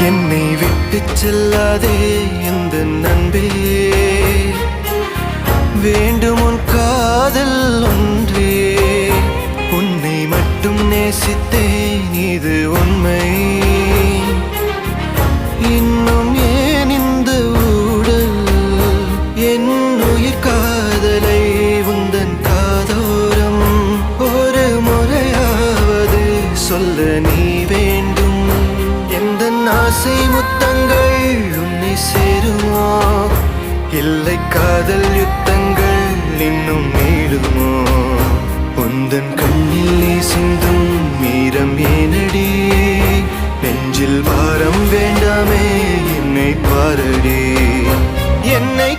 என்னை விட்டு செல்லாதே எந்த நண்பே, வேண்டும் உன் காதல் ஒன்றே. உன்னை மட்டும் நேசித்தேன் இது உண்மை. இன்னும் ஏன் இந்த ஊடல் என் உயிர் காதலை உந்தன் காதோரம் ஒரு முறையாவது சொல்ல நீ வேண்டும். எந்த ஆசை முத்தங்கள் உன்னை சேருமோ, இல்லை காதல் யுத்தங்கள் இன்னும் நீளுமோ. உந்தன் கண்ணில் நீ சிந்தும் மீரம் ஏனடி, நெஞ்சில் பாரம் வேண்டாமே என்னை பாரடி. என்னை